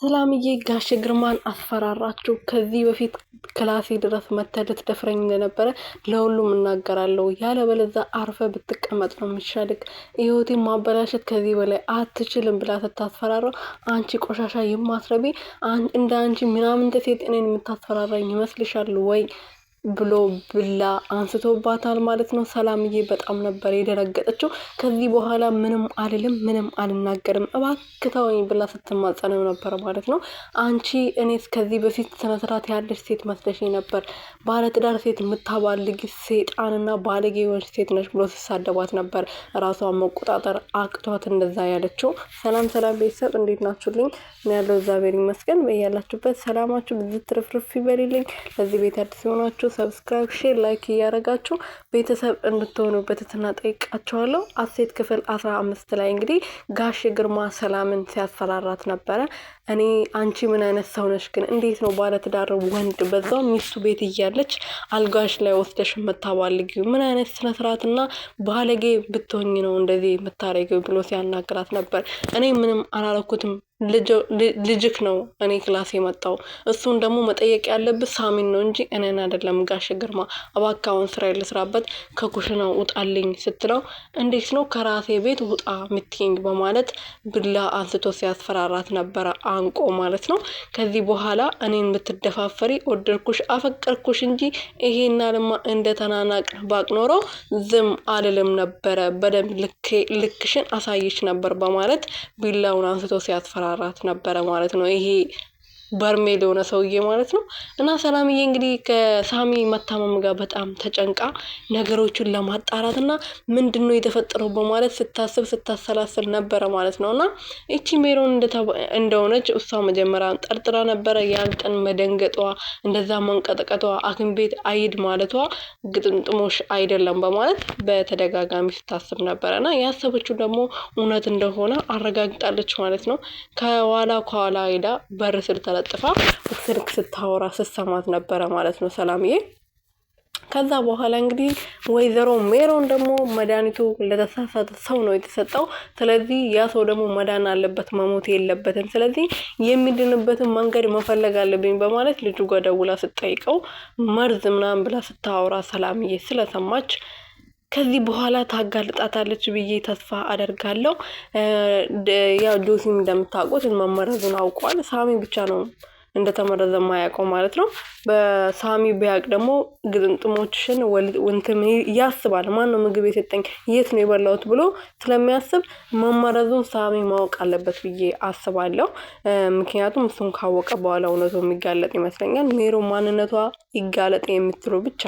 ሰላምዬ ጋሽ ግርማን አስፈራራችሁ። ከዚህ በፊት ክላሴ ድረስ መተደት ደፍረኝ እንደነበረ ለሁሉም እናገራለሁ። ያለበለዚያ አርፈ ብትቀመጥ ነው የሚሻልክ። ህይወቴን ማበላሸት ከዚህ በላይ አትችልም ብላ ስታስፈራራው አንቺ ቆሻሻ የማትረቢ እንደ አንቺ ምናምን ሴት እኔን የምታስፈራራኝ ይመስልሻል ወይ ብሎ ብላ አንስቶባታል ማለት ነው። ሰላምዬ በጣም ነበር የደረገጠችው። ከዚህ በኋላ ምንም አልልም፣ ምንም አልናገርም፣ እባክህ ተወኝ ብላ ስትማጸነው ነበር ማለት ነው። አንቺ እኔስ ከዚህ በፊት ስነስርዓት ያለሽ ሴት መስለሽኝ ነበር፣ ባለትዳር ሴት የምታባልጊ ሴጣንና ባለጌ የሆንሽ ሴት ነሽ ብሎ ሲሳደባት ነበር። ራሷን መቆጣጠር አቅቷት እንደዛ ያለችው። ሰላም ቤተሰብ እንዴት ናችሁልኝ? እኔ ያለው እግዚአብሔር ይመስገን። በያላችሁበት ሰላማችሁ ብዙ ትርፍርፍ ይበልልኝ። ለዚህ ቤት አዲስ ሆናችሁ ሰብስክራይብ፣ ሼር፣ ላይክ እያደረጋችሁ ቤተሰብ እንድትሆኑበት ጠይቃችኋለሁ። አሴት ክፍል 15 ላይ እንግዲህ ጋሽ ግርማ ሰላምን ሲያስፈራራት ነበረ። እኔ አንቺ ምን አይነት ሰው ነሽ ግን? እንዴት ነው ባለትዳር ወንድ በዛው ሚስቱ ቤት እያለች አልጋሽ ላይ ወስደሽ የምታባልጊው? ምን አይነት ስነ ስርዓትና ባለጌ ብትሆኝ ነው እንደዚህ የምታረጊው ብሎ ሲያናግራት ነበር። እኔ ምንም አላረኩትም፣ ልጅክ ነው እኔ ክላስ የመጣው። እሱን ደግሞ መጠየቅ ያለብህ ሳሚን ነው እንጂ እኔን አይደለም። ጋሽ ግርማ እባክህ ስራ ልስራበት፣ ከኩሽናው ውጣልኝ ስትለው እንዴት ነው ከራሴ ቤት ውጣ ምትይኝ በማለት ብላ አንስቶ ሲያስፈራራት ነበረ፣ አንቆ ማለት ነው። ከዚህ በኋላ እኔን ብትደፋፈሪ ወደድኩሽ አፈቀርኩሽ እንጂ ይሄና ለማ እንደተናናቅ ባቅኖሮ ዝም አልልም ነበረ፣ በደንብ ልክሽን አሳይሽ ነበር በማለት ቢላውን አንስቶ ሲያስፈራራት ነበረ ማለት ነው። ይሄ በርሜል የሆነ ሰውዬ ማለት ነው። እና ሰላምዬ እንግዲህ ከሳሚ መታመም ጋር በጣም ተጨንቃ ነገሮችን ለማጣራት እና ምንድነው የተፈጠረው በማለት ስታስብ ስታሰላስል ነበረ ማለት ነው። እና እቺ ሜሮን እንደሆነች እሷ መጀመሪያ ጠርጥራ ነበረ። ያን ቀን መደንገጧ፣ እንደዛ መንቀጥቀጧ፣ ሐኪም ቤት አይድ ማለቷ ግጥምጥሞሽ አይደለም በማለት በተደጋጋሚ ስታስብ ነበረ። እና ያሰበችው ደግሞ እውነት እንደሆነ አረጋግጣለች ማለት ነው። ከኋላ ሄዳ በር ስር ተለጥፋ ስልክ ስታወራ ስትሰማት ነበረ ማለት ነው ሰላምዬ። ከዛ በኋላ እንግዲህ ወይዘሮ ሜሮን ደግሞ መድኃኒቱ ለተሳሳተ ሰው ነው የተሰጠው። ስለዚህ ያ ሰው ደግሞ መዳን አለበት፣ መሞት የለበትም። ስለዚህ የሚድንበትን መንገድ መፈለግ አለብኝ በማለት ልጁ ጋር ደውላ ስትጠይቀው መርዝ ምናምን ብላ ስታወራ ሰላምዬ ስለሰማች ከዚህ በኋላ ታጋልጣታለች ብዬ ተስፋ አደርጋለሁ። ያው ጆሲም እንደምታውቁት መመረዙን አውቋል። ሳሚ ብቻ ነው እንደተመረዘ ማያውቀው ማለት ነው። በሳሚ ቢያቅ ደግሞ ግጥምጥሞችሽን ወንትም ያስባል። ማን ነው ምግብ የሰጠኝ፣ የት ነው የበላሁት ብሎ ስለሚያስብ መመረዙን ሳሚ ማወቅ አለበት ብዬ አስባለሁ። ምክንያቱም እሱን ካወቀ በኋላ እውነቱ የሚጋለጥ ይመስለኛል። ሜሮ ማንነቷ ይጋለጥ የምትሉ ብቻ